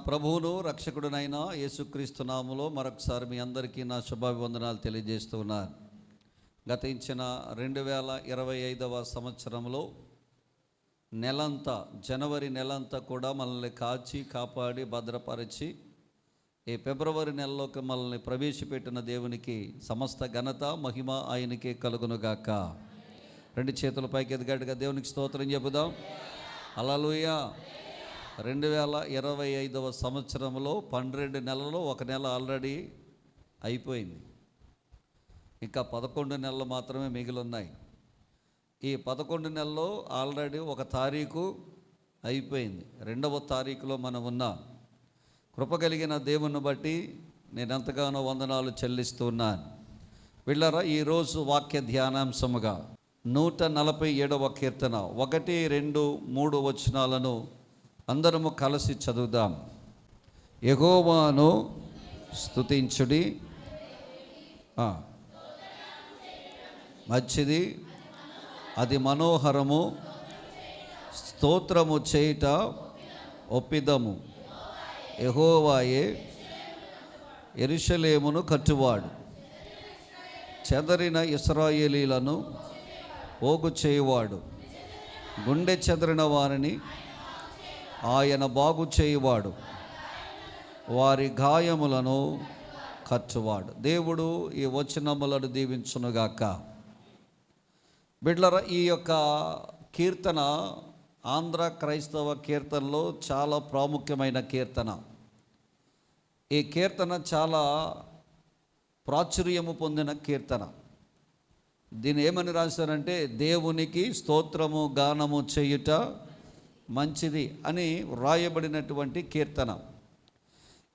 ప్రభువును రక్షకుడునైన యేసుక్రీస్తు నామములో మరొకసారి మీ అందరికీ నా శుభాభివందనాలు తెలియజేస్తున్నాను. గతించిన 2025వ సంవత్సరంలో నెలంతా, జనవరి నెలంతా కూడా మనల్ని కాచి కాపాడి భద్రపరిచి ఈ ఫిబ్రవరి నెలలోకి మనల్ని ప్రవేశపెట్టిన దేవునికి సమస్త ఘనత మహిమ ఆయనకే కలుగునుగాక. రెండు చేతుల పైకి ఎదిగట్టుగా దేవునికి స్తోత్రం చెబుదాం. హల్లెలూయా. 2025వ సంవత్సరంలో 12 నెలలు, ఒక నెల ఆల్రెడీ అయిపోయింది. ఇంకా 11 నెలలు మాత్రమే మిగిలి ఉన్నాయి. ఈ 11 నెలల్లో ఆల్రెడీ ఒక తారీఖు అయిపోయింది. 2వ తారీఖులో మనం ఉన్నాం. కృప కలిగిన దేవుని బట్టి నేను ఎంతగానో వందనాలు చెల్లిస్తున్నాను. వీళ్ళరా, ఈరోజు వాక్య ధ్యానాంశముగా 147వ కీర్తన 1, 2, 3 వచనాలను అందరము కలిసి చదువుదాం. యెహోవాను స్తుతించుడి, మంచిది, అది మనోహరము, స్తోత్రము చేయుట ఒప్పిదము. యెహోవాయే యెరూషలేమును కట్టువాడు, చెదరిన ఇశ్రాయేలీలను పోగు చేయువాడు, గుండె చెదరిన వారిని ఆయన బాగు చేయువాడు, వారి గాయములను కట్టువాడు. దేవుడు ఈ వచనములను దీవించునుగాక. బిడ్డలారా, ఈ యొక్క కీర్తన ఆంధ్ర క్రైస్తవ కీర్తనలో చాలా ప్రాముఖ్యమైన కీర్తన. ఈ కీర్తన చాలా ప్రాచుర్యము పొందిన కీర్తన. దీన్ని ఏమని రాశారంటే, దేవునికి స్తోత్రము గానము చేయుట మంచిది అని వ్రాయబడినటువంటి కీర్తన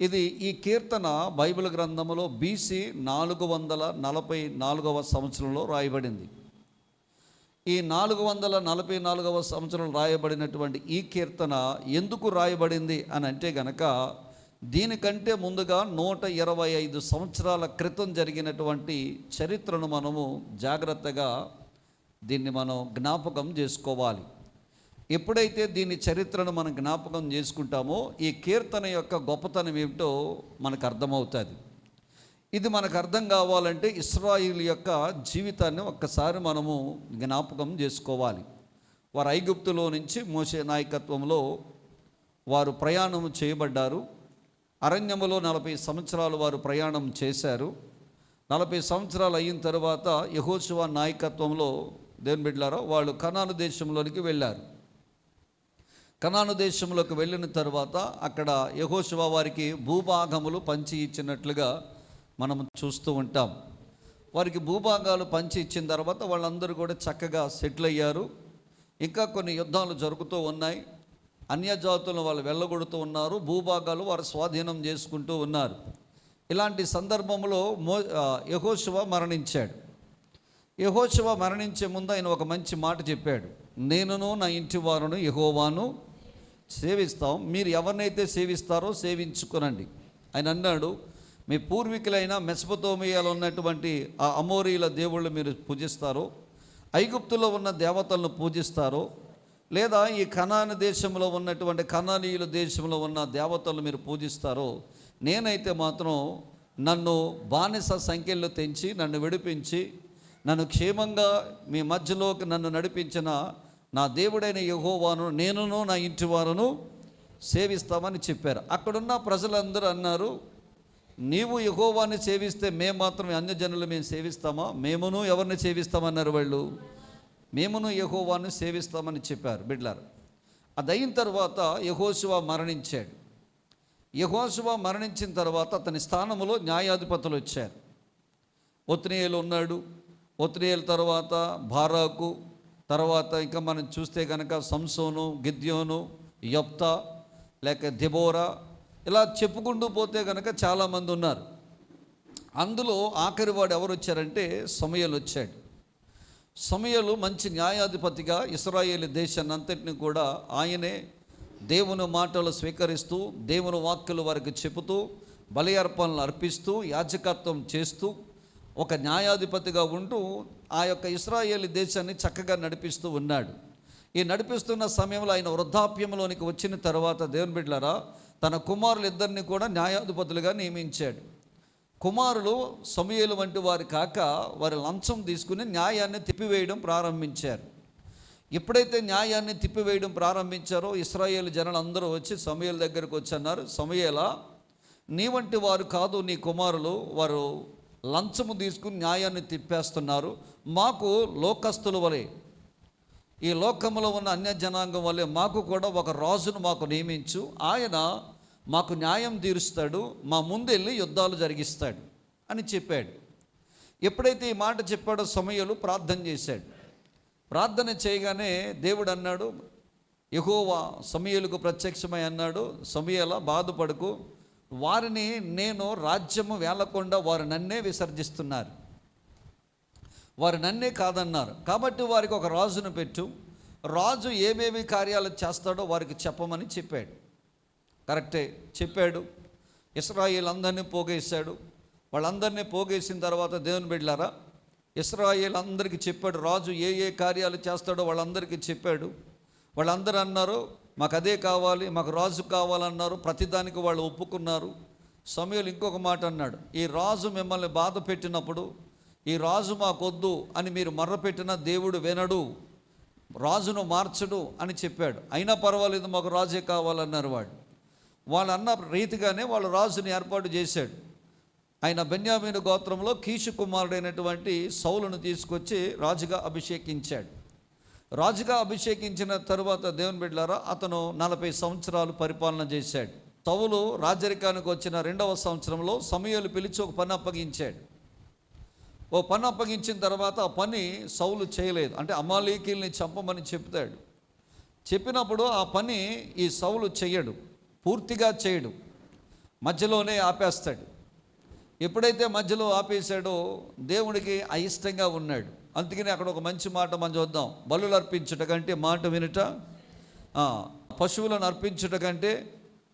ఇది. ఈ కీర్తన బైబిల్ గ్రంథములో BC 444వ సంవత్సరంలో రాయబడింది. ఈ 444వ సంవత్సరంలో రాయబడినటువంటి ఈ కీర్తన ఎందుకు రాయబడింది అని అంటే గనక, దీనికంటే ముందుగా 125 సంవత్సరాల క్రితం జరిగినటువంటి చరిత్రను మనము జాగ్రత్తగా దీన్ని మనం జ్ఞాపకం చేసుకోవాలి. ఎప్పుడైతే దీని చరిత్రను మనం జ్ఞాపకం చేసుకుంటామో ఈ కీర్తన యొక్క గొప్పతనం ఏమిటో మనకు అర్థమవుతుంది. ఇది మనకు అర్థం కావాలంటే ఇశ్రాయేలు యొక్క జీవితాన్ని ఒక్కసారి మనము జ్ఞాపకం చేసుకోవాలి. వారు ఐగుప్తులో నుంచి మోషే నాయకత్వంలో వారు ప్రయాణం చేయబడ్డారు. అరణ్యములో 40 సంవత్సరాలు వారు ప్రయాణం చేశారు. 40 సంవత్సరాలు అయిన తర్వాత యెహోషువ నాయకత్వంలో దేవుని బిడ్డలారా వాళ్ళు కనాను దేశంలోనికి వెళ్ళారు. కనాను దేశంలోకి వెళ్ళిన తర్వాత అక్కడ యెహోషువ వారికి భూభాగములు పంచి ఇచ్చినట్లుగా మనం చూస్తూ ఉంటాం. వారికి భూభాగాలు పంచి ఇచ్చిన తర్వాత వాళ్ళందరూ కూడా చక్కగా సెటిల్ అయ్యారు. ఇంకా కొన్ని యుద్ధాలు జరుగుతూ ఉన్నాయి. అన్యజాతులను వాళ్ళు వెళ్ళగొడుతూ ఉన్నారు. భూభాగాలు వారు స్వాధీనం చేసుకుంటూ ఉన్నారు. ఇలాంటి సందర్భంలో యెహోషువ మరణించాడు. యెహోషువ మరణించే ముందు ఆయన ఒక మంచి మాట చెప్పాడు. నేనును నా ఇంటి వారును యెహోవాను సేవిస్తాం, మీరు ఎవరినైతే సేవిస్తారో సేవించుకునండి. ఆయన అన్నాడు, మీ పూర్వీకులైన మెసొపొతేమియాలో ఉన్నటువంటి ఆ అమోరీల దేవుళ్ళు మీరు పూజిస్తారో, ఐగుప్తులో ఉన్న దేవతలను పూజిస్తారో, లేదా ఈ కనాను దేశంలో ఉన్నటువంటి కనానీయుల దేశంలో ఉన్న దేవతలను మీరు పూజిస్తారో, నేనైతే మాత్రం నన్ను బానిస సంఖ్యలో తెంచి నన్ను విడిపించి నన్ను క్షేమంగా మీ మధ్యలోకి నన్ను నడిపించిన నా దేవుడైన యెహోవాను నేనును నా ఇంటి వారును సేవిస్తామని చెప్పారు. అక్కడున్న ప్రజలందరూ అన్నారు, నీవు యెహోవాని సేవిస్తే మేము మాత్రం అన్యజనులు మేము సేవిస్తామా? మేమును ఎవరిని సేవిస్తామన్నారు వాళ్ళు. మేమును యెహోవాను సేవిస్తామని చెప్పారు. బిడ్డలారా, అది అయిన తర్వాత యెహోషువ మరణించాడు. యెహోషువ మరణించిన తర్వాత అతని స్థానంలో న్యాయాధిపతులు వచ్చారు. ఒత్నియేలు ఉన్నాడు. ఒత్నియేలు తర్వాత బారాకు, తర్వాత ఇంకా మనం చూస్తే కనుక సంసోను, గిద్యోను, యెఫ్తా, లేక దెబోరా, ఇలా చెప్పుకుంటూ పోతే కనుక చాలామంది ఉన్నారు. అందులో ఆఖరి వాడు ఎవరు వచ్చారంటే సమూయేలు వచ్చాడు. సమూయేలు మంచి న్యాయాధిపతిగా ఇశ్రాయేలు దేశాన్ని అంతటిని కూడా ఆయనే దేవుని మాటలు స్వీకరిస్తూ, దేవుని వాక్యులు వారికి చెబుతూ, బలి అర్పణలు అర్పిస్తూ, యాజకత్వం చేస్తూ ఒక న్యాయాధిపతిగా ఉంటూ ఆ యొక్క ఇశ్రాయేలు దేశాన్ని చక్కగా నడిపిస్తూ ఉన్నాడు. ఈ నడిపిస్తున్న సమయంలో ఆయన వృద్ధాప్యంలోనికి వచ్చిన తర్వాత దేవుని బిడ్డలారా తన కుమారులు ఇద్దరిని కూడా న్యాయాధిపతులుగా నియమించాడు. కుమారులు సమూయేలు వంటి వారు కాక వారి లంచం తీసుకుని న్యాయాన్ని తిప్పివేయడం ప్రారంభించారు. ఎప్పుడైతే న్యాయాన్ని తిప్పివేయడం ప్రారంభించారో ఇశ్రాయేలు జనాలు అందరూ వచ్చి సమూయేలు దగ్గరకు వచ్చి అన్నారు, సమూయేలా, నీ వంటి వారు కాదు నీ కుమారులు, వారు లంచము తీసుకుని న్యాయాన్ని తిప్పేస్తున్నారు. మాకు లోకస్తుల వలె, ఈ లోకంలో ఉన్న అన్య జనాంగం వల్లే మాకు కూడా ఒక రాజును మాకు నియమించు, ఆయన మాకు న్యాయం తీరుస్తాడు, మా ముందెళ్ళి యుద్ధాలు జరిగిస్తాడు అని చెప్పాడు. ఎప్పుడైతే ఈ మాట చెప్పాడో సమూయేలు ప్రార్థన చేశాడు. ప్రార్థన చేయగానే దేవుడు అన్నాడు, యెహోవా సమూయేలుకు ప్రత్యక్షమై అన్నాడు, సమూయేలా బాధపడకు, వారిని నేను రాజ్యము వేలకుండా వారు నన్నే విసర్జిస్తున్నారు, వారు నన్నే కాదన్నారు, కాబట్టి వారికి ఒక రాజును పెట్టు, రాజు ఏమేమి కార్యాలు చేస్తాడో వారికి చెప్పమని చెప్పాడు. కరెక్టే చెప్పాడు. ఇశ్రాయేలు అందరినీ పోగేశాడు. వాళ్ళందరినీ పోగేసిన తర్వాత దేవుని బిడ్డలారా, ఇశ్రాయేలు అందరికీ చెప్పాడు, రాజు ఏ ఏ కార్యాలు చేస్తాడో వాళ్ళందరికీ చెప్పాడు. వాళ్ళందరూ అన్నారు, మాకు అదే కావాలి, మాకు రాజు కావాలన్నారు. ప్రతిదానికి వాళ్ళు ఒప్పుకున్నారు. సమూయేలు ఇంకొక మాట అన్నాడు, ఈ రాజు మిమ్మల్ని బాధ పెట్టినప్పుడు, ఈ రాజు మాకొద్దు అని మీరు మర్రపెట్టిన దేవుడు వినడు, రాజును మార్చడు అని చెప్పాడు. అయినా పర్వాలేదు, మాకు రాజే కావాలన్నారు. వాళ్ళు అన్న రీతిగానే వాళ్ళు రాజుని ఏర్పాటు చేశాడు. ఆయన బెన్యామీను గోత్రంలో కీషు కుమారుడైనటువంటి సౌలును తీసుకొచ్చి రాజుగా అభిషేకించాడు. రాజుగా అభిషేకించిన తరువాత దేవుని బిడ్డలారా, అతను 40 సంవత్సరాలు పరిపాలన చేశాడు. సౌలు రాజరికానికి వచ్చిన 2వ సంవత్సరంలో సమూయేలు పిలిచి ఒక పని అప్పగించాడు. ఓ పని అప్పగించిన తర్వాత ఆ పని సౌలు చేయలేదు. అంటే అమాలేకీల్ని చంపమని చెప్తాడు. చెప్పినప్పుడు ఆ పని ఈ సౌలు చేయడు, పూర్తిగా చేయడు, మధ్యలోనే ఆపేస్తాడు. ఎప్పుడైతే మధ్యలో ఆపేశాడో దేవుడికి అయిష్టంగా ఉన్నాడు. అందుకని అక్కడ ఒక మంచి మాట మనం చూద్దాం, బలులు అర్పించుట కంటే మాట వినుట, పశువులను అర్పించుట కంటే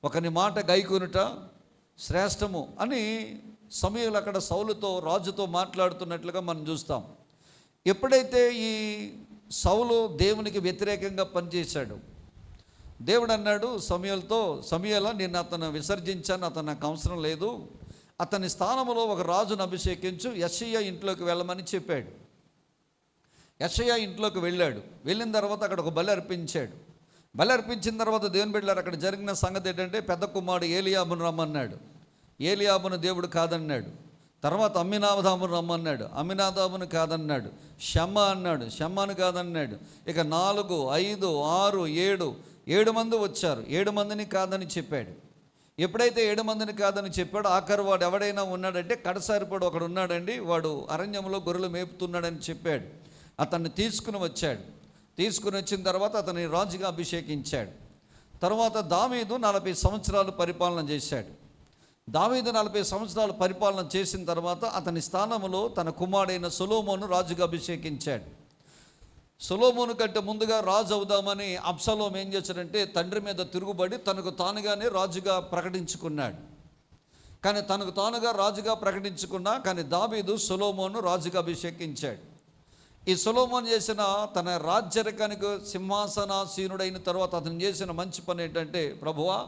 ఒకని మాట గైకొనుట శ్రేష్టము అని సమూయేలు అక్కడ సౌలుతో, రాజుతో మాట్లాడుతున్నట్లుగా మనం చూస్తాం. ఎప్పుడైతే ఈ సౌలు దేవునికి వ్యతిరేకంగా పనిచేశాడు, దేవుడు అన్నాడు సమూయేలుతో, సమూయేలా, నేను అతను విసర్జించాను, అతను నాకు అవసరం లేదు, అతని స్థానంలో ఒక రాజును అభిషేకించు, యెషయా ఇంట్లోకి వెళ్ళమని చెప్పాడు. యెషయా ఇంట్లోకి వెళ్ళాడు. వెళ్ళిన తర్వాత అక్కడ ఒక బలి అర్పించాడు. బలి అర్పించిన తర్వాత దేవుని బిడ్డలారా, అక్కడ జరిగిన సంగతి ఏంటంటే, పెద్ద కుమారుడు ఏలియాబును రమ్మన్నాడు. ఏలియాబును దేవుడు కాదన్నాడు. తర్వాత అమ్మినాదాబును రమ్మన్నాడు. అమ్మినాదాబును కాదన్నాడు. షమ్మా అన్నాడు. షమ్మాను కాదన్నాడు. ఇక 4, 5, 6, 7 మంది వచ్చారు. 7 మందిని కాదని చెప్పాడు. ఎప్పుడైతే 7 మందిని కాదని చెప్పాడో, ఆఖరు వాడు ఎవడైనా ఉన్నాడంటే కడసారిపడు ఒకడు ఉన్నాడండి, వాడు అరణ్యంలో గొర్రెలు మేపుతున్నాడని చెప్పాడు. అతన్ని తీసుకుని వచ్చాడు. తీసుకుని వచ్చిన తర్వాత అతన్ని రాజుగా అభిషేకించాడు. తర్వాత దావీదు 40 సంవత్సరాలు పరిపాలన చేశాడు. దావీదు 40 సంవత్సరాలు పరిపాలన చేసిన తర్వాత అతని స్థానంలో తన కుమారుడైన సొలొమోను రాజుగా అభిషేకించాడు. సొలొమోను కంటే ముందుగా రాజు అవుదామని అబ్షాలోము ఏం చేశాడంటే, తండ్రి మీద తిరుగుబడి తనకు తానుగానే రాజుగా ప్రకటించుకున్నాడు. కానీ తనకు తానుగా రాజుగా ప్రకటించుకున్నా కానీ దావీదు సొలొమోను రాజుగా అభిషేకించాడు. ఈ సొలొమోను చేసిన తన రాజ్యరికానికి సింహాసనాసీనుడైన తర్వాత అతను చేసిన మంచి పని ఏంటంటే, ప్రభువా,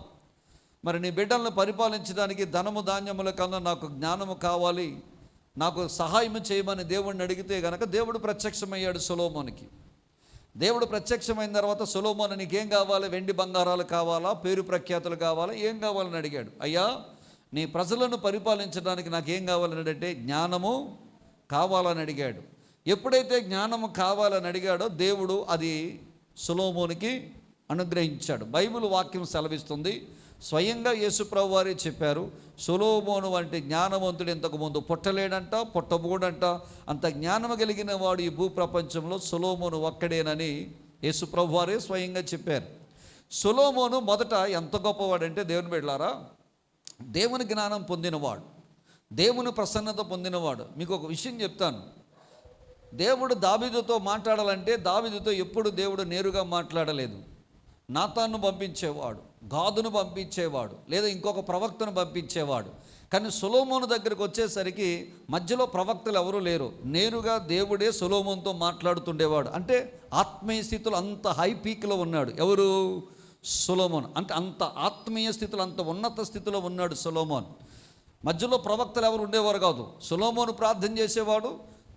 మరి నీ బిడ్డలను పరిపాలించడానికి ధనము ధాన్యముల కన్నా నాకు జ్ఞానము కావాలి, నాకు సహాయం చేయమని దేవుడిని అడిగితే గనక దేవుడు ప్రత్యక్షమయ్యాడు సొలొమోనుకి. దేవుడు ప్రత్యక్షమైన తర్వాత, సొలొమోను నీకేం కావాలి, వెండి బంగారాలు కావాలా, పేరు ప్రఖ్యాతులు కావాలా, ఏం కావాలని అడిగాడు. అయ్యా, నీ ప్రజలను పరిపాలించడానికి నాకేం కావాలని అంటే జ్ఞానము కావాలని అడిగాడు. ఎప్పుడైతే జ్ఞానము కావాలని అడిగాడో దేవుడు అది సొలొమోనుకి అనుగ్రహించాడు. బైబిల్ వాక్యం సెలవిస్తుంది, స్వయంగా యేసుప్రభు వారే చెప్పారు, సొలొమోను వంటి జ్ఞానవంతుడు ఇంతకుముందు పుట్టలేడంట, పుట్టబోడంట, అంత జ్ఞానము కలిగిన వాడు ఈ భూప్రపంచంలో సొలొమోను ఒక్కడేనని యేసుప్రభు వారే స్వయంగా చెప్పారు. సొలొమోను మొదట ఎంత గొప్పవాడంటే, దేవుని బిడ్డలారా, దేవుని జ్ఞానం పొందినవాడు, దేవుని ప్రసన్నత పొందినవాడు. మీకు ఒక విషయం చెప్తాను. దేవుడు దావీదుతో మాట్లాడాలంటే దావీదుతో ఎప్పుడు దేవుడు నేరుగా మాట్లాడలేదు. నాతాను పంపించేవాడు, గాదును పంపించేవాడు, లేదా ఇంకొక ప్రవక్తను పంపించేవాడు. కానీ సొలొమోను దగ్గరికి వచ్చేసరికి మధ్యలో ప్రవక్తలు ఎవరూ లేరు, నేరుగా దేవుడే సొలొమోనుతో మాట్లాడుతుండేవాడు. అంటే ఆత్మీయ స్థితిలో అంత హై పీక్లో ఉన్నాడు ఎవరు? సొలొమోన్. అంటే అంత ఆత్మీయ స్థితిలో, అంత ఉన్నత స్థితిలో ఉన్నాడు సొలొమోన్. మధ్యలో ప్రవక్తలు ఎవరు ఉండేవారు కాదు. సొలొమోను ప్రార్థన చేసేవాడు,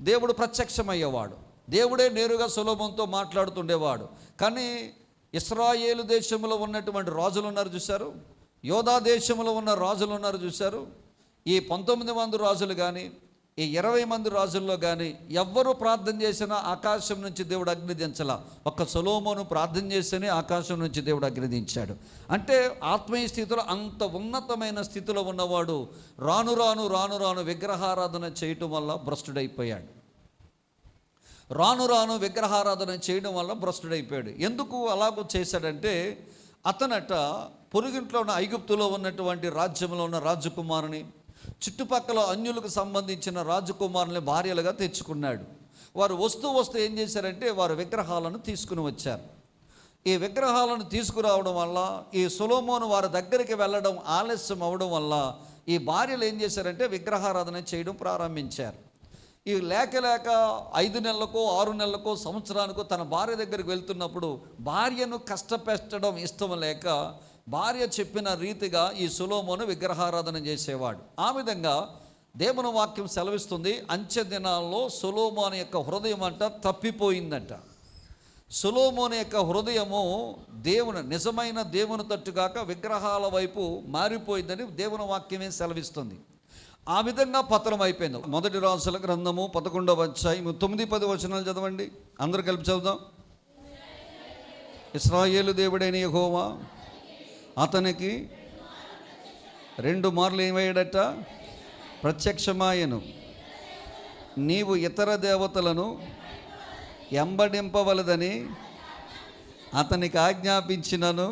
దేవుడు ప్రత్యక్షమయ్యేవాడు, దేవుడే నేరుగా సొలొమోన్తో మాట్లాడుతుండేవాడు. కానీ ఇశ్రాయేలు దేశంలో ఉన్నటువంటి రాజులు ఉన్నారు చూశారు, యోధా దేశంలో ఉన్న రాజులు ఉన్నారు చూశారు, ఈ 19 మంది రాజులు కానీ ఈ 20 మంది రాజుల్లో కానీ ఎవ్వరూ ప్రార్థన చేసినా ఆకాశం నుంచి దేవుడు అగ్ని దించలా. ఒక్క సొలొమోను ప్రార్థన చేస్తేనే ఆకాశం నుంచి దేవుడు అగ్ని దించాడు. అంటే ఆత్మీయ స్థితిలో అంత ఉన్నతమైన స్థితిలో ఉన్నవాడు రాను రాను రాను రాను విగ్రహారాధన చేయటం వల్ల భ్రష్టుడైపోయాడు. రాను రాను విగ్రహారాధన చేయడం వల్ల భ్రష్టుడైపోయాడు. ఎందుకు అలాగూ చేశాడంటే, అతనట పొరుగింట్లో ఉన్న ఐగుప్తులో ఉన్నటువంటి రాజ్యంలో ఉన్న రాజకుమారుని, చుట్టుపక్కల అన్యులకు సంబంధించిన రాజకుమారుని భార్యలుగా తెచ్చుకున్నాడు. వారు వస్తూ ఏం చేశారంటే, వారు విగ్రహాలను తీసుకుని వచ్చారు. ఈ విగ్రహాలను తీసుకురావడం వల్ల ఈ సొలొమోను వారి దగ్గరికి వెళ్ళడం ఆలస్యం అవడం వల్ల ఈ భార్యలు ఏం చేశారంటే విగ్రహారాధన చేయడం ప్రారంభించారు. ఈ లేక 5 నెలలకో 6 నెలలకో సంవత్సరానికో తన భార్య దగ్గరికి వెళ్తున్నప్పుడు భార్యను కష్టపెట్టడం ఇష్టం లేక భార్య చెప్పిన రీతిగా ఈ సొలొమోను విగ్రహారాధన చేసేవాడు. ఆ విధంగా దేవుని వాక్యం సెలవిస్తుంది, అంచె దినాల్లో సొలొమోను యొక్క హృదయం అంట తప్పిపోయిందంట. సొలొమోను యొక్క హృదయము నిజమైన దేవుని తట్టుగాక విగ్రహాల వైపు మారిపోయిందని దేవుని వాక్యమే సెలవిస్తుంది. ఆ విధంగా పతనం అయిపోయింది. మొదటి రాజుల గ్రంథము 11వ అధ్యాయం 9-10 వచనాలు చదవండి. అందరూ కలిపి చదువుదాం. ఇశ్రాయేలు దేవుడైన యెహోవా అతనికి 2 మార్లు ఏమయ్యాడట? ప్రత్యక్షమాయెను. నీవు ఇతర దేవతలను ఎంబడింపవలదని అతనికి ఆజ్ఞాపించినను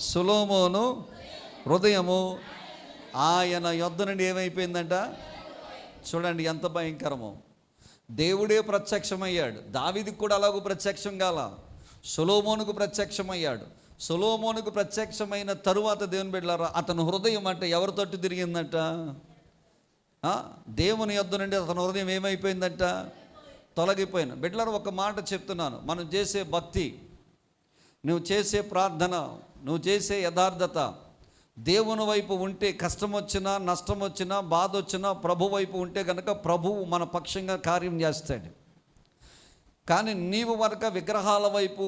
సొలొమోను హృదయము ఆయన యొద్ద నుండి ఏమైపోయిందంట? చూడండి ఎంత భయంకరమో. దేవుడే ప్రత్యక్షమయ్యాడు. దావీదుకు కూడా అలాగూ ప్రత్యక్షం కాల, సొలొమోనుకు ప్రత్యక్షమయ్యాడు. సొలొమోనుకు ప్రత్యక్షమైన తరువాత దేవుని బిడ్డలారా అతని హృదయం అంటే ఎవరి తట్టు తిరిగిందంట? దేవుని యొద్ద నుండి అతని హృదయం ఏమైపోయిందంట? తొలగిపోయిన. బిడ్డలారా ఒక మాట చెప్తున్నాను, మనం చేసే భక్తి, నువ్వు చేసే ప్రార్థన, నువ్వు చేసే యథార్థత దేవుని వైపు ఉంటే, కష్టం వచ్చినా నష్టం వచ్చినా బాధ వచ్చినా ప్రభు వైపు ఉంటే కనుక ప్రభువు మన పక్షంగా కార్యం చేస్తాడు. కానీ నీవు కనుక విగ్రహాల వైపు,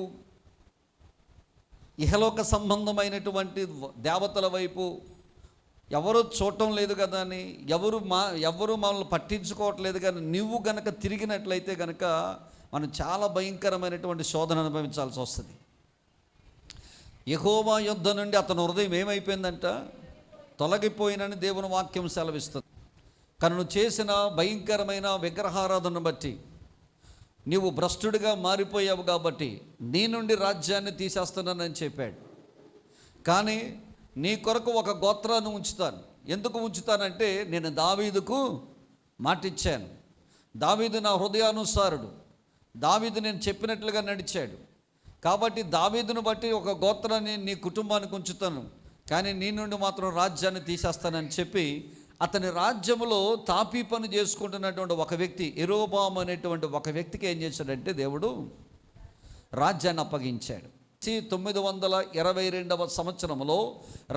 ఇహలోక సంబంధమైనటువంటి దేవతల వైపు ఎవరు చూడటం లేదు కదా అని ఎవరు మనల్ని పట్టించుకోవట్లేదు కానీ నువ్వు గనక తిరిగినట్లయితే కనుక మనం చాలా భయంకరమైనటువంటి శోధన అనుభవించాల్సి వస్తుంది. యెహోవా యొద్ద నుండి అతని హృదయం ఏమైపోయిందంట? తొలగిపోయినని దేవుని వాక్యం సెలవిస్తుంది. కానీ నువ్వు చేసిన భయంకరమైన విగ్రహారాధనను బట్టి నీవు భ్రష్టుడిగా మారిపోయావు కాబట్టి నీ నుండి రాజ్యాన్ని తీసేస్తున్నానని చెప్పాడు. కానీ నీ కొరకు ఒక గోత్రాన్ని ఉంచుతాను. ఎందుకు ఉంచుతానంటే నేను దావీదుకు మాటిచ్చాను. దావీదు నా హృదయానుసారుడు, దావీదు నేను చెప్పినట్లుగా నడిచాడు. కాబట్టి దావీదును బట్టి ఒక గోత్రాన్ని నీ కుటుంబానికి ఉంచుతాను, కానీ నీ నుండి మాత్రం రాజ్యాన్ని తీసేస్తానని చెప్పి అతని రాజ్యములో తాపీ పని చేసుకుంటున్నటువంటి ఒక వ్యక్తి, యెరోబాము అనేటువంటి ఒక వ్యక్తికి ఏం చేశాడంటే దేవుడు రాజ్యాన్ని అప్పగించాడు. 922వ సంవత్సరంలో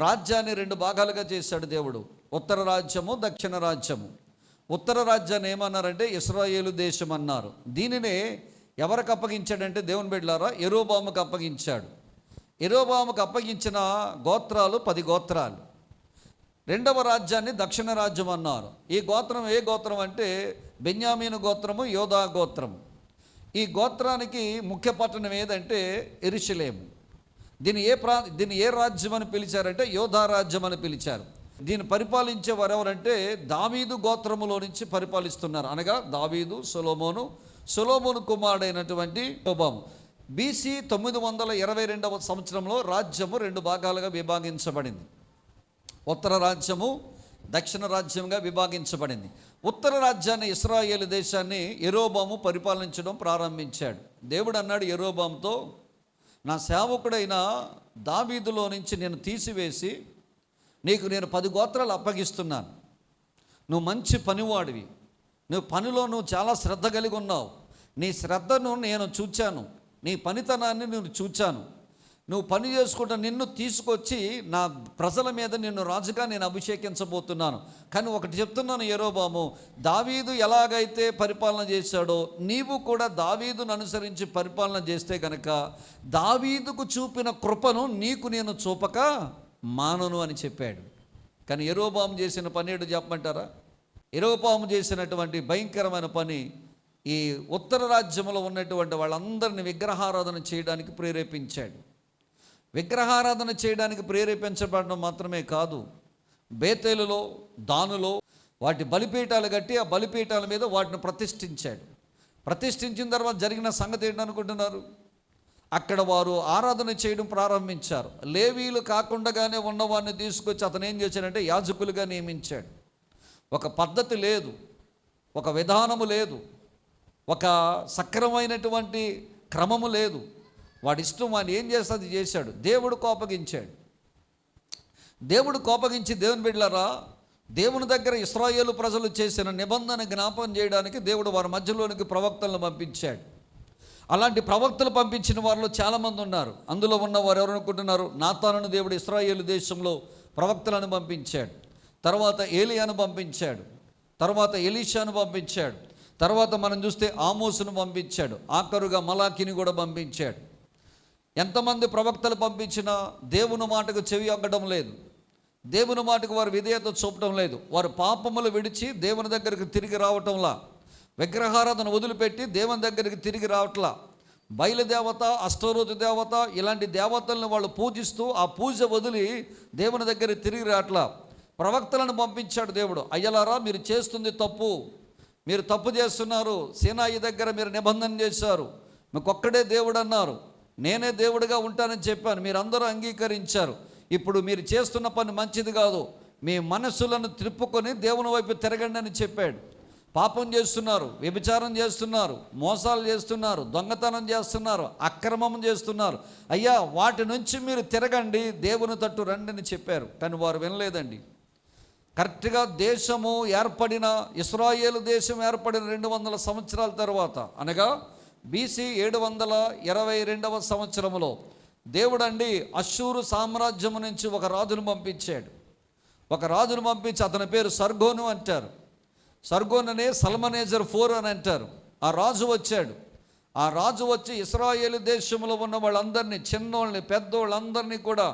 రాజ్యాన్ని 2 భాగాలుగా చేశాడు దేవుడు, ఉత్తర రాజ్యము, దక్షిణ రాజ్యము. ఉత్తర రాజ్యాన్ని ఏమన్నారంటే ఇశ్రాయేలు దేశం అన్నారు. దీనినే ఎవరికి అప్పగించాడంటే దేవుని బిడ్డలారా యెరోబాముకు అప్పగించాడు. యెరోబాముకు అప్పగించిన గోత్రాలు 10 గోత్రాలు. 2వ రాజ్యాన్ని దక్షిణ రాజ్యం అన్నారు. ఈ గోత్రం ఏ గోత్రం అంటే బెన్యామీను గోత్రము, యోధా గోత్రము. ఈ గోత్రానికి ముఖ్య పట్టణం ఏదంటే యెరూషలేము. దీన్ని ఏ రాజ్యం అని పిలిచారంటే యోధా రాజ్యం అని పిలిచారు. దీన్ని పరిపాలించే వారు ఎవరంటే దావీదు గోత్రములో నుంచి పరిపాలిస్తున్నారు. అనగా దావీదు, సొలొమోను కుమారుడైనటువంటి యెరోబాము. BC 922వ సంవత్సరంలో రాజ్యము 2 భాగాలుగా విభాగించబడింది. ఉత్తర రాజ్యము, దక్షిణ రాజ్యంగా విభాగించబడింది. ఉత్తర రాజ్యాన్ని, ఇశ్రాయేలు దేశాన్ని యెరోబాము పరిపాలించడం ప్రారంభించాడు. దేవుడు అన్నాడు యెరోబాముతో, నా సేవకుడైన దావీదులో నుంచి నేను తీసివేసి నీకు నేను 10 గోత్రాలు అప్పగిస్తున్నాను. నువ్వు మంచి పనివాడివి, నువ్వు పనిలో చాలా శ్రద్ధ కలిగి ఉన్నావు. నీ శ్రద్ధను నేను చూచాను, నీ పనితనాన్ని నేను చూచాను. నువ్వు పని చేసుకుంటా నిన్ను తీసుకొచ్చి నా ప్రజల మీద నిన్ను రాజుగా నేను అభిషేకించబోతున్నాను. కానీ ఒకటి చెప్తున్నాను యెరోబాము, దావీదు ఎలాగైతే పరిపాలన చేశాడో నీవు కూడా దావీదును అనుసరించి పరిపాలన చేస్తే కనుక దావీదుకు చూపిన కృపను నీకు నేను చూపక మానను అని చెప్పాడు. కానీ యెరోబాము చేసిన పని ఏంటో చెప్పమంటారా? యెరోబాము చేసినటువంటి భయంకరమైన పని ఈ ఉత్తర రాజ్యంలో ఉన్నటువంటి వాళ్ళందరినీ విగ్రహారాధన చేయడానికి ప్రేరేపించాడు. విగ్రహారాధన చేయడానికి ప్రేరేపించబడడం మాత్రమే కాదు, బేతేలులో దానులో వాటి బలిపీఠాలు కట్టి ఆ బలిపీఠాల మీద వాటిని ప్రతిష్ఠించాడు. ప్రతిష్ఠించిన తర్వాత జరిగిన సంగతి ఏంటనుకుంటున్నారు? అక్కడ వారు ఆరాధన చేయడం ప్రారంభించారు. లేవీలు కాకుండానే ఉన్నవాడిని తీసుకొచ్చి అతను ఏం చేశాడంటే యాజకులుగా నియమించాడు. ఒక పద్ధతి లేదు, ఒక విధానము లేదు, ఒక సక్రమైనటువంటి క్రమము లేదు. వాడి ఇష్టం వాడిని ఏం చేస్తే అది చేశాడు. దేవుడు కోపగించాడు. దేవుడు కోపగించి దేవుని బిడ్డలారా, దేవుని దగ్గర ఇశ్రాయేలు ప్రజలు చేసిన నిబంధన జ్ఞాపకం చేయడానికి దేవుడు వారి మధ్యలోనికి ప్రవక్తలను పంపించాడు. అలాంటి ప్రవక్తలు పంపించిన వారిలో చాలామంది ఉన్నారు. అందులో ఉన్నవారు ఎవరు అనుకుంటున్నారు? నాతానును దేవుడు ఇశ్రాయేలు దేశంలో ప్రవక్తలను పంపించాడు. తర్వాత ఏలియాను పంపించాడు. తర్వాత ఎలీషాను పంపించాడు. తర్వాత మనం చూస్తే ఆమోసును పంపించాడు. ఆఖరుగా మలాకిని కూడా పంపించాడు. ఎంతమంది ప్రవక్తలు పంపించినా దేవుని మాటకు చెవి అగ్గడం లేదు, దేవుని మాటకు వారు విధేయత చూపడం లేదు. వారు పాపములు విడిచి దేవుని దగ్గరికి తిరిగి రావటంలా, విగ్రహారాధన వదిలిపెట్టి దేవుని దగ్గరికి తిరిగి రావట్లా, బయలుదేవత, అష్టరోజు దేవత ఇలాంటి దేవతలను వాళ్ళు పూజిస్తూ ఆ పూజ వదిలి దేవుని దగ్గరికి తిరిగి రావట్లా. ప్రవక్తలను పంపించాడు దేవుడు. అయ్యలారా, మీరు చేస్తుంది తప్పు, మీరు తప్పు చేస్తున్నారు. సీనాయి దగ్గర మీరు నిబంధన చేశారు, మీకు ఒక్కడే దేవుడు అన్నారు, నేనే దేవుడిగా ఉంటానని చెప్పాను, మీరందరూ అంగీకరించారు. ఇప్పుడు మీరు చేస్తున్న పని మంచిది కాదు, మీ మనస్సులను త్రిప్పుకొని దేవుని వైపు తిరగండి అని చెప్పాడు. పాపం చేస్తున్నారు, వ్యభిచారం చేస్తున్నారు, మోసాలు చేస్తున్నారు, దొంగతనం చేస్తున్నారు, అక్రమం చేస్తున్నారు, అయ్యా వాటి నుంచి మీరు తిరగండి, దేవుని తట్టు రండి అని చెప్పారు. కానీ వారు వినలేదండి. కరెక్ట్గా దేశము ఏర్పడిన, ఇశ్రాయేలు దేశం ఏర్పడిన 200 సంవత్సరాల తర్వాత, అనగా BC 722వ సంవత్సరంలో దేవుడండి అష్షూరు సామ్రాజ్యం నుంచి ఒక రాజును పంపించాడు. ఒక రాజును పంపించి అతని పేరు సర్గోను అంటారు. సర్గోనునే సల్మనేజర్ IV అని అంటారు. ఆ రాజు వచ్చాడు. ఆ రాజు వచ్చి ఇశ్రాయేలు దేశంలో ఉన్న వాళ్ళందరినీ, చిన్నోళ్ళని పెద్దోళ్ళందరినీ కూడా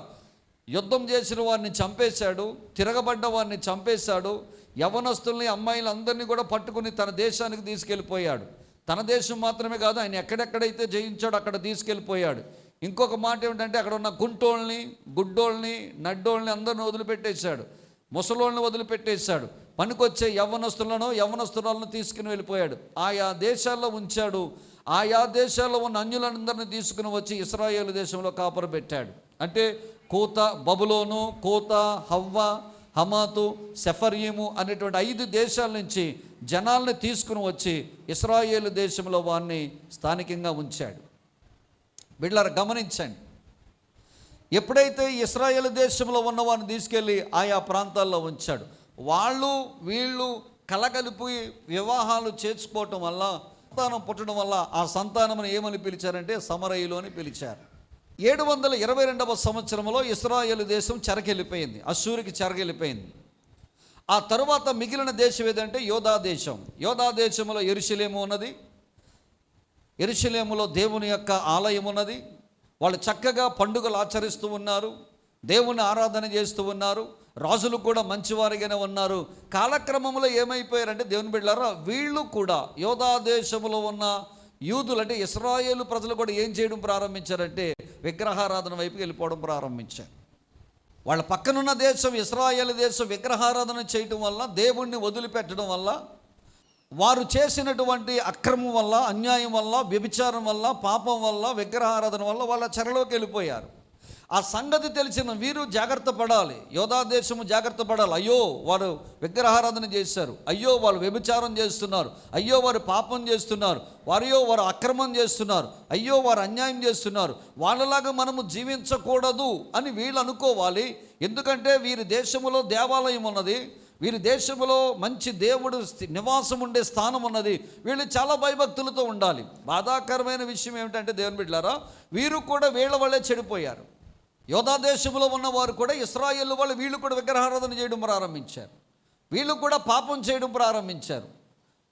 యుద్ధం చేసిన వారిని చంపేశాడు, తిరగబడ్డ వారిని చంపేశాడు, యవనస్తుల్ని అమ్మాయిలందరినీ కూడా పట్టుకుని తన దేశానికి తీసుకెళ్ళిపోయాడు. తన దేశం మాత్రమే కాదు, ఆయన ఎక్కడెక్కడైతే జయించాడో అక్కడ తీసుకెళ్ళిపోయాడు. ఇంకొక మాట ఏమిటంటే అక్కడ ఉన్న కుంటోళ్ళని, గుడ్డోళ్ళని, నడ్డోళ్ళని అందరిని వదిలిపెట్టేశాడు, ముసలోళ్ళని వదిలిపెట్టేశాడు, పనికొచ్చే యవ్వనస్తులను తీసుకుని వెళ్ళిపోయాడు. ఆయా దేశాల్లో ఉంచాడు. ఆయా దేశాల్లో ఉన్న అన్యులందరినీ తీసుకుని వచ్చి ఇశ్రాయేలు దేశంలో కాపురం పెట్టాడు. అంటే కూత, బబులోను, కూత, హవ్వ, హమాతు, సెఫర్యీము అనేటువంటి 5 దేశాల నుంచి జనాల్ని తీసుకుని వచ్చి ఇశ్రాయేలు దేశంలో వారిని స్థానికంగా ఉంచాడు. బిడ్డలారా గమనించండి, ఎప్పుడైతే ఇశ్రాయేలు దేశంలో ఉన్న వారిని తీసుకెళ్ళి ఆయా ప్రాంతాల్లో ఉంచాడు, వాళ్ళు వీళ్ళు కలగలిపి వివాహాలు చేసుకోవటం వల్ల, సంతానం పుట్టడం వల్ల ఆ సంతానమును ఏమని పిలిచారంటే సమరయులు అని పిలిచారు. 722వ సంవత్సరంలో ఇశ్రాయేలు దేశం చెరకెళ్ళిపోయింది, అష్షూరుకి చెరకెళ్ళిపోయింది. ఆ తరువాత మిగిలిన దేశం ఏదంటే యోధా దేశం. యోధా దేశంలో యెరూషలేము ఉన్నది. యెరూషలేములో దేవుని యొక్క ఆలయం ఉన్నది. వాళ్ళు చక్కగా పండుగలు ఆచరిస్తూ ఉన్నారు, దేవుని ఆరాధన చేస్తూ ఉన్నారు, రాజులు కూడా మంచివారిగానే ఉన్నారు. కాలక్రమంలో ఏమైపోయారంటే దేవుని బిడ్డలారా, వీళ్ళు కూడా యోధా దేశంలో ఉన్న యూదులు అంటే ఇశ్రాయేలు ప్రజలు కూడా ఏం చేయడం ప్రారంభించారంటే విగ్రహారాధన వైపుకి వెళ్ళిపోవడం ప్రారంభించారు. వాళ్ళ పక్కనున్న దేశం ఇశ్రాయేలు దేశం విగ్రహారాధన చేయటం వల్ల, దేవుణ్ణి వదిలిపెట్టడం వల్ల, వారు చేసినటువంటి అక్రమం వల్ల, అన్యాయం వల్ల, వ్యభిచారం వల్ల, పాపం వల్ల, విగ్రహారాధన వల్ల వాళ్ళ చెరలోకి వెళ్ళిపోయారు. ఆ సంగతి తెలిసిన వీరు జాగ్రత్త పడాలి, యోధా దేశము జాగ్రత్త పడాలి. అయ్యో వారు విగ్రహారాధన చేశారు, అయ్యో వాళ్ళు వ్యభిచారం చేస్తున్నారు, అయ్యో వారు పాపం చేస్తున్నారు, వారు అక్రమం చేస్తున్నారు, అయ్యో వారు అన్యాయం చేస్తున్నారు, వాళ్ళలాగా మనము జీవించకూడదు అని వీళ్ళు అనుకోవాలి. ఎందుకంటే వీరి దేశములో దేవాలయం ఉన్నది, వీరి దేశంలో మంచి దేవుడు నివాసం ఉండే స్థానం ఉన్నది, వీళ్ళు చాలా భయభక్తులతో ఉండాలి. బాధాకరమైన విషయం ఏమిటంటే దేవుని బిడ్డలారా, వీరు కూడా వీళ్ళ వల్లే చెడిపోయారు. యోధా దేశంలో ఉన్నవారు కూడా ఇశ్రాయేలు వాళ్ళు వీళ్ళు కూడా విగ్రహారాధన చేయడం ప్రారంభించారు. వీళ్ళు కూడా పాపం చేయడం ప్రారంభించారు.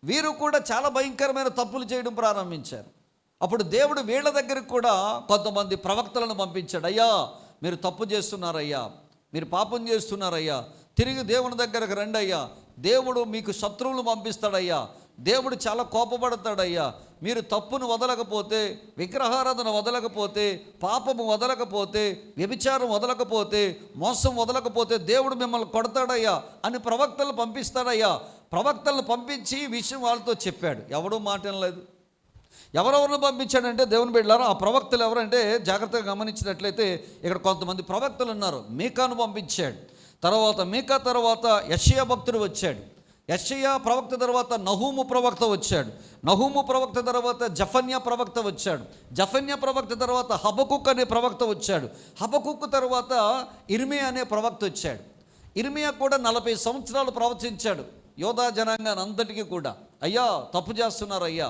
వీరు కూడా చాలా భయంకరమైన తప్పులు చేయడం ప్రారంభించారు. అప్పుడు దేవుడు వీళ్ళ దగ్గరికి కూడా కొంతమంది ప్రవక్తలను పంపించాడు. అయ్యా, మీరు తప్పు చేస్తున్నారయ్యా, మీరు పాపం చేస్తున్నారయ్యా, తిరిగి దేవుని దగ్గరకు రండి అయ్యా, దేవుడు మీకు శత్రువులు పంపిస్తాడయ్యా, దేవుడు చాలా కోపపడతాడయ్యా, మీరు తప్పును వదలకపోతే, విగ్రహారాధన వదలకపోతే, పాపము వదలకపోతే, వ్యభిచారం వదలకపోతే, మోసం వదలకపోతే దేవుడు మిమ్మల్ని కొడతాడయ్యా అని ప్రవక్తలు పంపిస్తాడయ్యా. ప్రవక్తలను పంపించి ఈ విషయం వాళ్ళతో చెప్పాడు. ఎవడూ మాట వినలేదు. ఎవరెవరిని పంపించాడంటే దేవుని బిడ్డలారా, ఆ ప్రవక్తలు ఎవరంటే జాగ్రత్తగా గమనించినట్లయితే ఇక్కడ కొంతమంది ప్రవక్తలు ఉన్నారు. మీకాను పంపించాడు. తర్వాత మీకా తర్వాత యెషయా భక్తుడు వచ్చాడు. యెషయా ప్రవక్త తర్వాత నహూము ప్రవక్త వచ్చాడు. నహూము ప్రవక్త తర్వాత జఫన్యా ప్రవక్త వచ్చాడు. జఫన్యా ప్రవక్త తర్వాత హబకుక్ అనే ప్రవక్త వచ్చాడు. హబకుక్ తర్వాత ఇర్మియా అనే ప్రవక్త వచ్చాడు. ఇర్మియా కూడా 40 సంవత్సరాలు ప్రవచించాడు యోధా జనాంగాన్ని అంతటికీ కూడా. అయ్యా, తప్పు చేస్తున్నారు అయ్యా,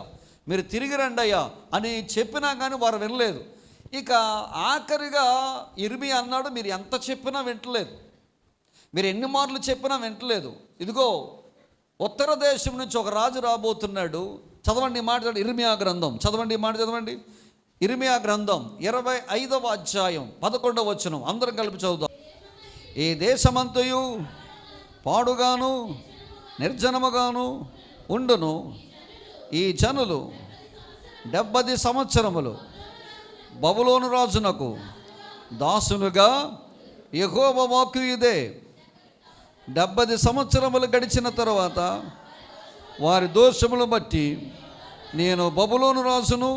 మీరు తిరిగి రండి అయ్యా అని చెప్పినా కానీ వారు వినలేదు. ఇక ఆఖరిగా ఇర్మియా అన్నాడు, మీరు ఎంత చెప్పినా వింటలేదు, మీరు ఎన్ని మార్లు చెప్పినా వింటలేదు. ఇదిగో ఉత్తర దేశం నుంచి ఒక రాజు రాబోతున్నాడు. చదవండి మాట, ఇర్మియా గ్రంథం చదవండి, మాట చదవండి. ఇర్మియా గ్రంథం 25వ అధ్యాయం 11వ వచనం అందరం కలిపి చదువుదాం. ఈ దేశమంతయు పాడుగాను నిర్జనముగాను ఉండును. ఈ జనులు 70 సంవత్సరములు బబులోను రాజునకు దాసులుగా, యెహోవా వాక్కు ఇదే, 70 సంవత్సరములు గడిచిన తరువాత వారి దోషములు బట్టి నేను బబులోను రాజును,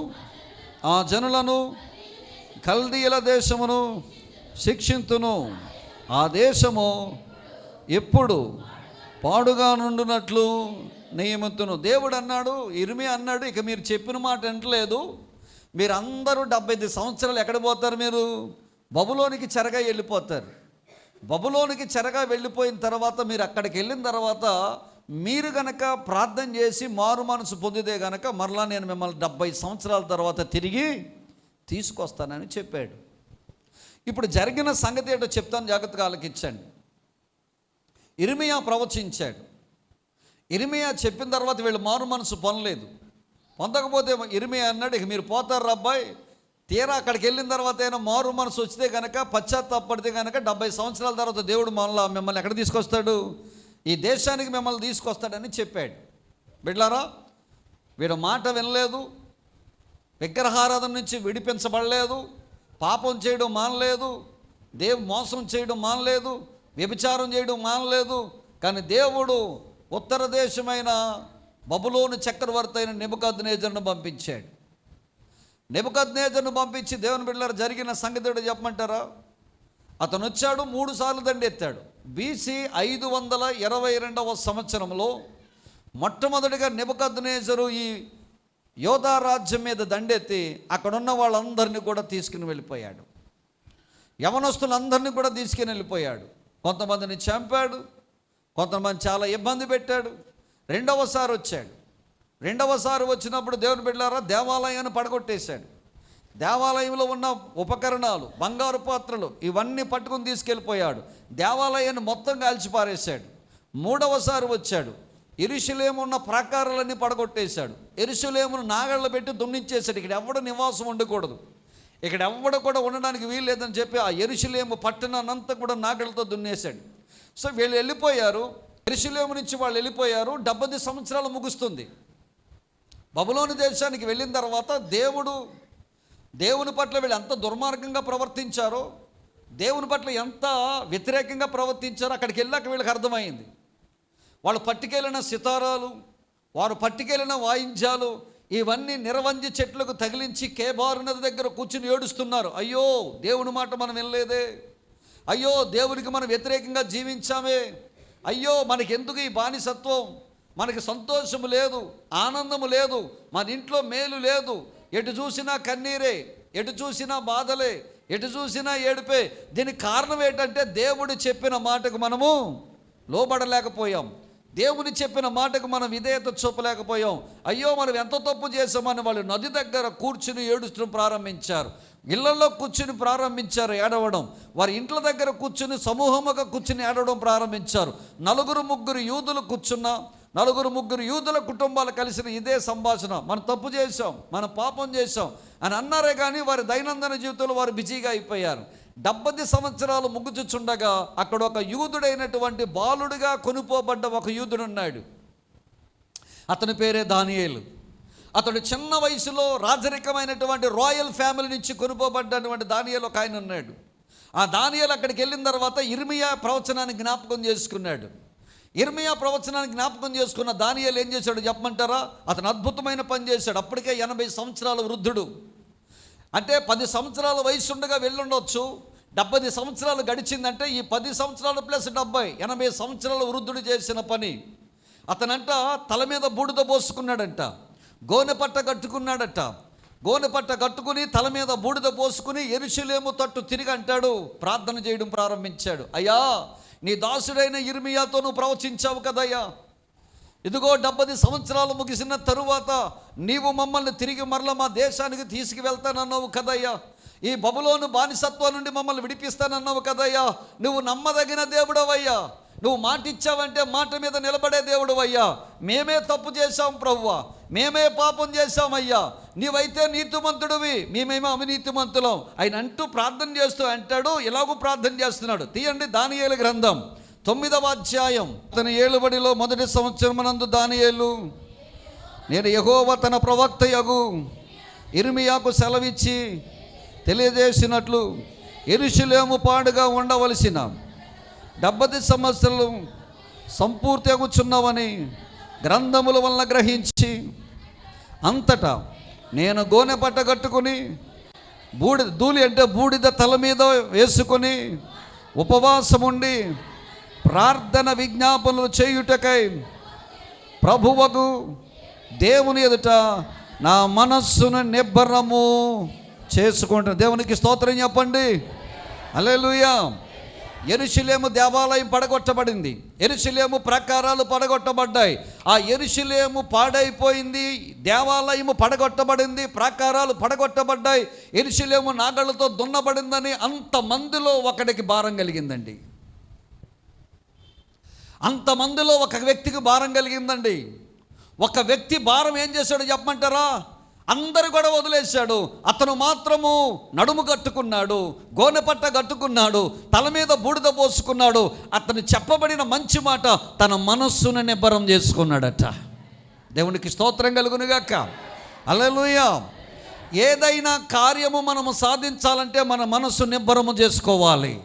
ఆ జనులను, కల్దీయుల దేశమును శిక్షింతును. ఆ దేశము ఎప్పుడు పాడుగా నుండునట్లు నియమితును. దేవుడు అన్నాడు, ఇర్మియా అన్నాడు, ఇక మీరు చెప్పిన మాట వినట్లేదు, మీరందరూ 75 సంవత్సరాలు ఎక్కడ పోతారు? మీరు బబులోనికి చెరగా వెళ్ళిపోతారు. బబులోనికి చెరగా వెళ్ళిపోయిన తర్వాత మీరు అక్కడికి వెళ్ళిన తర్వాత మీరు గనక ప్రార్థన చేసి మారు మనసు పొందితే గనక మరలా నేను మిమ్మల్ని 70 సంవత్సరాల తర్వాత తిరిగి తీసుకొస్తానని చెప్పాడు. ఇప్పుడు జరిగిన సంగతి ఏంటో చెప్తాను, జాగ్రత్తగా ఆలకించండి. ఇర్మియా ప్రవచించాడు. ఇర్మియా చెప్పిన తర్వాత వీళ్ళు మారు మనసు పొందలేదు. పొందకపోతే ఇర్మియా అన్నాడు, ఇక మీరు పోతారు అబ్బాయి, తీరా అక్కడికి వెళ్ళిన తర్వాత అయినా మారు మనసు వస్తే కనుక, పశ్చాత్తాపడితే కనుక 70 సంవత్సరాల తర్వాత దేవుడు మిమ్మల్ని ఎక్కడ తీసుకొస్తాడు? ఈ దేశానికి మిమ్మల్ని తీసుకొస్తాడని చెప్పాడు. బిడ్డలారా, వీడు మాట వినలేదు, విగ్రహారాధన నుంచి విడిపించబడలేదు, పాపం చేయడం మానలేదు, మోసం చేయడం మానలేదు, వ్యభిచారం చేయడం మానలేదు. కానీ దేవుడు ఉత్తర దేశమైన బబులోను చక్రవర్తి అయిన నెబుకద్నెజరును పంపించాడు. నెబుకద్నెజరును పంపించి దేవుని బిడ్డలారా జరిగిన సంగతి చెప్పమంటారా? అతను వచ్చాడు, 3 సార్లు దండెత్తాడు. BC 522వ సంవత్సరంలో మొట్టమొదటిగా నెబుకద్నెజరు ఈ యోధా రాజ్యం మీద దండెత్తి అక్కడున్న వాళ్ళందరినీ కూడా తీసుకుని వెళ్ళిపోయాడు. యవనస్తులందరినీ కూడా తీసుకుని వెళ్ళిపోయాడు. కొంతమందిని చంపాడు, కొంతమంది చాలా ఇబ్బంది పెట్టాడు. రెండవసారి వచ్చాడు. రెండవసారి వచ్చినప్పుడు దేవుని బిడ్డలారా దేవాలయాన్ని పడగొట్టేశాడు. దేవాలయంలో ఉన్న ఉపకరణాలు, బంగారు పాత్రలు ఇవన్నీ పట్టుకుని తీసుకెళ్ళిపోయాడు. దేవాలయాన్ని మొత్తం కాల్చిపారేశాడు. మూడవసారి వచ్చాడు. యెరూషలేము ఉన్న ప్రాకారాలన్నీ పడగొట్టేశాడు. యెరూషలేమును నాగళ్ళు పెట్టి దున్నించేశాడు. ఇక్కడ ఎవడు నివాసం ఉండకూడదు, ఇక్కడ ఎవడు కూడా ఉండడానికి వీలు లేదని చెప్పి ఆ యెరూషలేము పట్టణాన్నంతా కూడా నాగళ్ళతో దున్నేశాడు. సో వీళ్ళు వెళ్ళిపోయారు. యెరూషలేము నుంచి వాళ్ళు వెళ్ళిపోయారు. 70 సంవత్సరాలు ముగుస్తుంది. బబులోను దేశానికి వెళ్ళిన తర్వాత దేవుని పట్ల వీళ్ళు ఎంత దుర్మార్గంగా ప్రవర్తించారో, దేవుని పట్ల ఎంత వ్యతిరేకంగా ప్రవర్తించారో అక్కడికి వెళ్ళాక వీళ్ళకి అర్థమైంది. వాళ్ళు పట్టుకెళ్ళిన సితారాలు, వారు పట్టుకెళ్ళిన వాయించాలు ఇవన్నీ నిరవంజి చెట్లకు తగిలించి కేబారు నది దగ్గర కూర్చుని ఏడుస్తున్నారు. అయ్యో, దేవుని మాట మనం వినలేదే, అయ్యో దేవునికి మనం వ్యతిరేకంగా జీవించామే, అయ్యో మనకెందుకు ఈ బానిసత్వం, మనకి సంతోషము లేదు, ఆనందము లేదు, మన ఇంట్లో మేలు లేదు, ఎటు చూసినా కన్నీరే, ఎటు చూసినా బాధలే, ఎటు చూసినా ఏడుపే. దీనికి కారణం ఏంటంటే దేవుడు చెప్పిన మాటకు మనము లోబడలేకపోయాం. దేవుని చెప్పిన మాటకు మనం విధేయత చూపలేకపోయాం. అయ్యో మనం ఎంత తప్పు చేసామని వాళ్ళు నది దగ్గర కూర్చుని ఏడుస్తూ ప్రారంభించారు. ఇళ్లలో కూర్చుని ప్రారంభించారు ఏడవడం. వారి ఇంట్ల దగ్గర కూర్చుని సమూహముగా కూర్చుని ఏడవడం ప్రారంభించారు. నలుగురు ముగ్గురు యూదుల కుటుంబాలు కలిసిన ఇదే సంభాషణ. మనం తప్పు చేశాం, మనం పాపం చేశాం అని అన్నారే కానీ వారి దైనందిన జీవితంలో వారు బిజీగా అయిపోయారు. 70 సంవత్సరాలు ముగ్గుచుచుండగా అక్కడ ఒక యూదుడైనటువంటి బాలుడిగా కొనుపోబడ్డ ఒక యూదుడు ఉన్నాడు. అతని పేరే దానియేలు. అతడు చిన్న వయసులో రాజరికమైనటువంటి రాయల్ ఫ్యామిలీ నుంచి కొనుపోబడ్డటువంటి దానియేలు ఒక ఆయన ఉన్నాడు. ఆ దానియేలు అక్కడికి వెళ్ళిన తర్వాత ఇర్మియా ప్రవచనాన్ని జ్ఞాపకం చేసుకున్నాడు. ఇర్మియా ప్రవచనాన్ని జ్ఞాపకం చేసుకున్న దానియేలు ఏం చేశాడు చెప్పమంటారా? అతను అద్భుతమైన పని చేశాడు. అప్పటికే 80 సంవత్సరాల వృద్ధుడు. అంటే 10 సంవత్సరాల వయసు ఉండగా వెళ్ళుండొచ్చు. 70 సంవత్సరాలు గడిచిందంటే ఈ 10 సంవత్సరాలు ప్లస్ 70 80 సంవత్సరాల వృద్ధుడు చేసిన పని. అతనంట తల మీద బూడిద పోసుకున్నాడంట, గోనె పట్ట కట్టుకున్నాడట. గోనె పట్ట కట్టుకుని తల మీద బూడిద పోసుకుని యెరూషలేము తట్టు తిరిగి అంటాడు, ప్రార్థన చేయడం ప్రారంభించాడు. అయ్యా, నీ దాసుడైన ఇర్మియాతో నువ్వు ప్రవచించావు కదయ్యా, ఇదిగో 70 సంవత్సరాలు ముగిసిన తరువాత నీవు మమ్మల్ని తిరిగి మరల మా దేశానికి తీసుకువెళ్తానన్నావు కదయ్యా, ఈ బబులోను బానిసత్వం నుండి మమ్మల్ని విడిపిస్తానన్నావు కదయ్యా, నువ్వు నమ్మదగిన దేవుడవయ్యా, నువ్వు మాట ఇచ్చావంటే మాట మీద నిలబడే దేవుడవయ్యా. మేమే తప్పు చేశాం ప్రభువా, మేమే పాపం చేశామయ్యా, నీవైతే నీతిమంతుడివి, మేమేమో అవినీతిమంతులం ఆయన అంటూ ప్రార్థన చేస్తూ అంటాడు. ఎలాగూ ప్రార్థన చేస్తున్నాడు. తీయండి దానియేలు గ్రంథం 9వ అధ్యాయం. తన ఏలుబడిలో 1వ సంవత్సరమునందు దానియేలు, నేను యెహోవా తన ప్రవక్త యగు ఇర్మియాకు సెలవిచ్చి తెలియజేసినట్లు యెరూషలేము పాడుగా ఉండవలసిన 70 సంవత్సరాలు సంపూర్తి అగుచున్నవని గ్రంథముల వలన గ్రహించి అంతటా నేను గోనె పట్ట కట్టుకుని బూడిద తల మీద వేసుకొని ఉపవాసముండి ప్రార్థన విజ్ఞాపనలు చేయుటకై ప్రభువకు దేవుని ఎదుట నా మనస్సును నిబ్బరము చేసుకుంటాను. దేవునికి స్తోత్రం చెప్పండి. హల్లెలూయా. యెరూషలేము దేవాలయం పడగొట్టబడింది, యెరూషలేము ప్రాకారాలు పడగొట్టబడ్డాయి. ఆ యెరూషలేము పాడైపోయింది, దేవాలయము పడగొట్టబడింది, ప్రాకారాలు పడగొట్టబడ్డాయి, యెరూషలేము నాగళ్ళతో దున్నబడిందని అంతమందిలో ఒకడికి భారం కలిగిందండి. అంతమందిలో ఒక వ్యక్తికి భారం కలిగిందండి. ఒక వ్యక్తి భారం ఏం చేశాడు చెప్పమంటారా? అందరు కూడా వదిలేశాడు. అతను మాత్రము నడుము కట్టుకున్నాడు, గోనె పట్ట కట్టుకున్నాడు, తల మీద బూడిద పోసుకున్నాడు. అతను చెప్పబడిన మంచి మాట తన మనస్సును నిబ్బరం చేసుకున్నాడట. దేవునికి స్తోత్రం కలుగునుగాక. హల్లెలూయా. ఏదైనా కార్యము మనము సాధించాలంటే మన మనస్సు నిబ్బరము చేసుకోవాలి.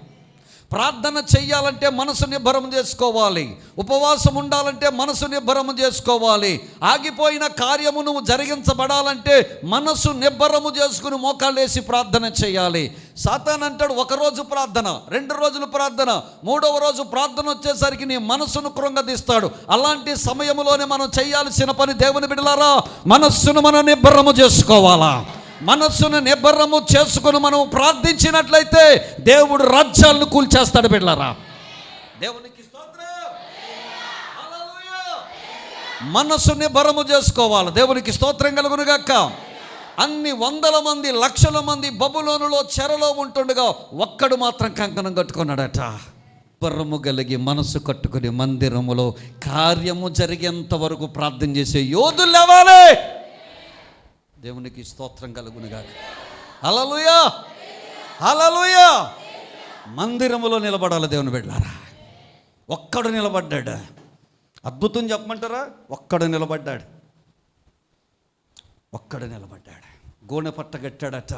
ప్రార్థన చెయ్యాలంటే మనసు నిబ్బరం చేసుకోవాలి. ఉపవాసం ఉండాలంటే మనసు నిబ్బరం చేసుకోవాలి. ఆగిపోయిన కార్యము నువ్వు జరిగించబడాలంటే మనసు నిబ్బరము చేసుకుని మోకాళ్ళేసి ప్రార్థన చేయాలి. సాతాను అంటాడు, 1 రోజు ప్రార్థన, 2 రోజులు ప్రార్థన, 3వ రోజు ప్రార్థన వచ్చేసరికి నీ మనసును కృంగదీస్తాడు. అలాంటి సమయంలోనే మనం చేయాల్సిన పని, దేవుని బిడ్డలారా, మనస్సును మనం నిబ్బరము చేసుకోవాలా. మనస్సును నిబ్బరము చేసుకుని మనం ప్రార్థించినట్లయితే దేవుడు రాజ్యాలను కూల్చేస్తాడు బిడ్డలారా. దేవునికి స్తోత్రం. హల్లెలూయా. మనస్సు నిబ్బరము చేసుకోవాలి. దేవునికి స్తోత్రం కలుగునుగాక. అన్ని 100 మంది 1,00,000 మంది బబులోనులో చెరలో ఉంటుండగా ఒక్కడు మాత్రం కంకణం కట్టుకున్నాడట. నిబ్బరము కలిగి మనసు కట్టుకుని మందిరములో కార్యము జరిగేంత వరకు ప్రార్థన చేసే యోధులు లేవాలి. దేవునికి స్తోత్రం కలుగునుగాక. హల్లెలూయా. హల్లెలూయా. మందిరములో నిలబడాలి దేవుని బిడ్డలారా. ఒక్కడు నిలబడ్డాడు. అద్భుతం చెప్పమంటారా? ఒక్కడు నిలబడ్డాడు. గోనె పట్ట కట్టాడట,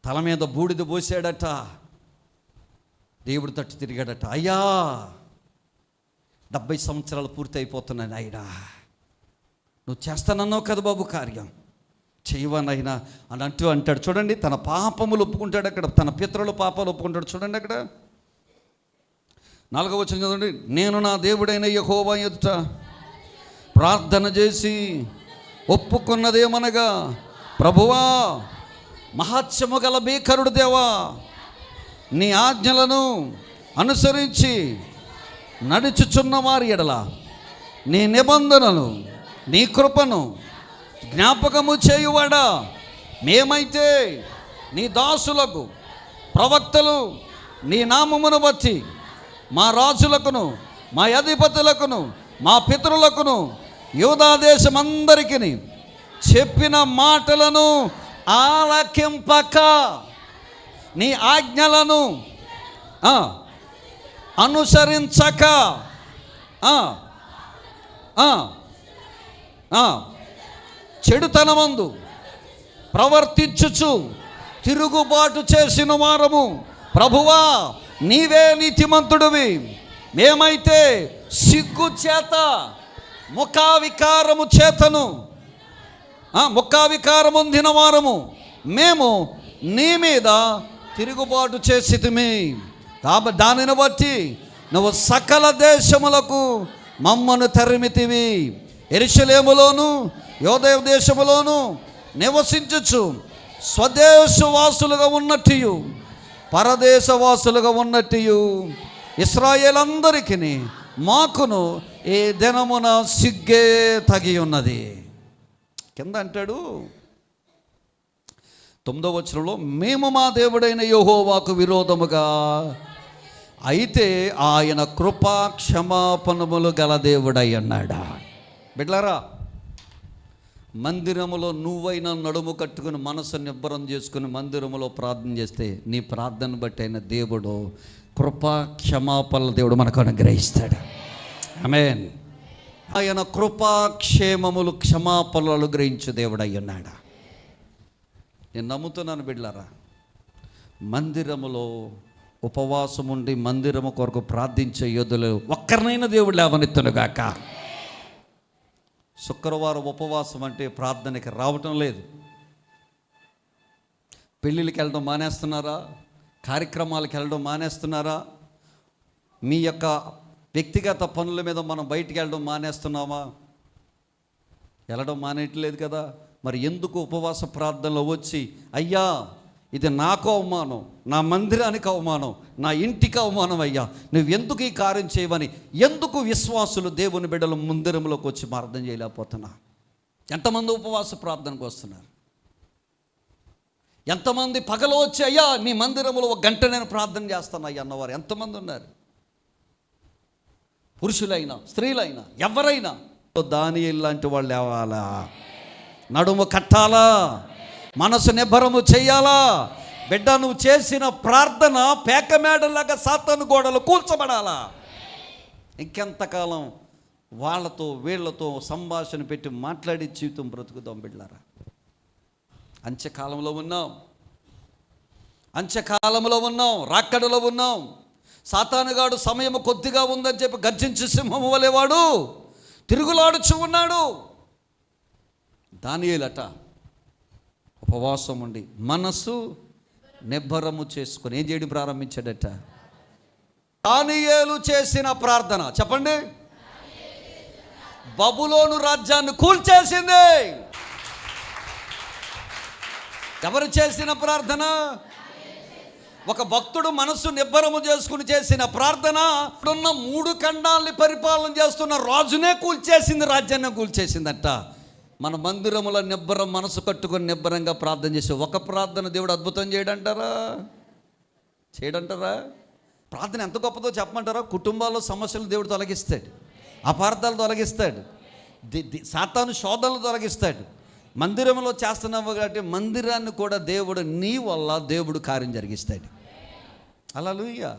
తల మీద బూడిద పోసాడట, దేవుడి తట్టు తిరిగాడట. అయ్యా, 70 సంవత్సరాలు పూర్తి అయిపోతున్నాను అయినా, నువ్వు చేస్తానన్నావు కదా బాబు కార్యం, చేయవనైనా అని అంటాడు. చూడండి, తన పాపములు ఒప్పుకుంటాడు. అక్కడ తన పితరుల పాపాలు ఒప్పుకుంటాడు. చూడండి అక్కడ 4వ వచనం చదవండి. నేను నా దేవుడైన యెహోవా ఎదుట ప్రార్థన చేసి ఒప్పుకున్నదేమనగా, ప్రభువా, మహాత్మ్యము గల భీకరుడు దేవా, నీ ఆజ్ఞలను అనుసరించి నడుచుచున్న వారి ఎడల నీ నిబంధనను, నీ కృపను జ్ఞాపకము చేయువాడా, మేమైతే నీ దాసులకు ప్రవక్తలు నీ నామమును బట్టి మా రాజులకును, మా అధిపతులకును, మా పితరులకును, యూదా దేశమందరికీ చెప్పిన మాటలను ఆలకింపక, నీ ఆజ్ఞలను అనుసరించక, చెడుతనమందు ప్రవర్తించుచు తిరుగుబాటు చేసిన వారము, ప్రభువా నీవే నీతిమంతుడివి, మేమైతే సిగ్గు చేత ముఖావికారము చేతను ముఖావికారం పొందిన వారము మేము నీ మీద తిరుగుబాటు చేసితిమి. కాబట్టి దానిని బట్టి నువ్వు సకల దేశములకు మమ్మను తరిమితివి. యెరూషలేములోను యూదయ దేశములోను నివసించుచు స్వదేశవాసులుగా ఉన్నట్టు పరదేశవాసులుగా ఉన్నట్టు ఇశ్రాయేలందరికీ మాకును ఏ దినమున సిగ్గే తగి ఉన్నది. కింద అంటాడు 9వ వచనంలో, మేము మా దేవుడైన యెహోవాకు విరోధముగా అయితే ఆయన కృపా క్షమాపణములు గల దేవుడై అన్నాడా. బిడ్లారా, మందిరములో నువ్వైనా నడుము కట్టుకుని మనసు నిబ్బరం చేసుకుని మందిరములో ప్రార్థన చేస్తే నీ ప్రార్థన బట్టి అయిన దేవుడు కృపా క్షమాపణల దేవుడు మనకు అనుగ్రహిస్తాడు. ఆమేన్. ఆయన కృపాక్షేమములు క్షమాపణలు గ్రహించు దేవుడు అయ్యున్నాడా. నేను నమ్ముతున్నాను బిడ్డలారా, మందిరములో ఉపవాసం ఉండి మందిరము కొరకు ప్రార్థించే యోధులు ఒక్కరినైనా దేవుడు లేవనెత్తునుగాక. శుక్రవారం ఉపవాసం అంటే ప్రార్థనకి రావటం లేదు. పెళ్ళిళ్ళకి వెళ్ళడం మానేస్తున్నారా? కార్యక్రమాలకు వెళ్ళడం మానేస్తున్నారా? మీ యొక్క వ్యక్తిగత పనుల మీద మనం బయటికి వెళ్ళడం మానేస్తున్నామా? వెళ్ళడం మానేయట్లేదు కదా. మరి ఎందుకు ఉపవాస ప్రార్థనలో వచ్చి, అయ్యా ఇది నాకు అవమానం, నా మందిరానికి అవమానం, నా ఇంటికి అవమానం, అయ్యా నువ్వు ఎందుకు ఈ కార్యం చేయవని ఎందుకు విశ్వాసులు దేవుని బిడ్డల మందిరంలోకి వచ్చి ప్రార్థన చేయలేకపోతున్నా? ఎంతమంది ఉపవాస ప్రార్థనకు వస్తున్నారు? ఎంతమంది పగలు వచ్చి, అయ్యా నీ మందిరంలో 1 గంట నేను ప్రార్థన చేస్తాను అయ్యా అన్నవారు ఎంతమంది ఉన్నారు? పురుషులైనా స్త్రీలైనా ఎవరైనా దానియేలు లాంటి వాళ్ళు లేవాలా? నడుము కట్టాలా? మనసు నిబ్బరము చేయాలా? బిడ్డ, నువ్వు చేసిన ప్రార్థన పేకమేడలాగా సాతాను గోడలు కూల్చబడాలా? ఇంకెంతకాలం వాళ్ళతో వీళ్ళతో సంభాషణ పెట్టి మాట్లాడి జీవితం బ్రతుకుదాం బిడ్డలారా. అంత్యకాలంలో ఉన్నాం, రాక్కడలో ఉన్నాం. సాతానుగాడు సమయం కొద్దిగా ఉందని చెప్పి గర్జించు సింహము వలెవాడు తిరుగులాడుచు ఉన్నాడు. దానియేలట ఉపవాసం ఉండి మనసు నిబ్బరము చేసుకొని ఏం చేయడం ప్రారంభించాడట? దానియేలు చేసిన ప్రార్థన చెప్పండి, బబులోను రాజ్యాన్ని కూల్చేసింది. ఎవరు చేసిన ప్రార్థన? ఒక భక్తుడు మనస్సు నిబ్బరము చేసుకుని చేసిన ప్రార్థన ఇప్పుడున్న 3 ఖండాల్ని పరిపాలన చేస్తున్న రాజునే కూల్చేసింది, రాజ్యాన్ని కూల్చేసిందట. మన మందిరముల నిబ్బరం మనసు కట్టుకొని నిబ్బరంగా ప్రార్థన చేసి ఒక ప్రార్థన దేవుడు అద్భుతం చేయడంటారా? ప్రార్థన ఎంత గొప్పదో చెప్పమంటారా? కుటుంబాల్లో సమస్యలు దేవుడు తొలగిస్తాడు, అపార్థాలు తొలగిస్తాడు, సాతాను శోధనలు తొలగిస్తాడు. మందిరంలో చేస్తున్నావు కాబట్టి మందిరాన్ని కూడా దేవుడు నీ వల్ల దేవుడు కార్యం జరిగిస్తాడు. హల్లెలూయా.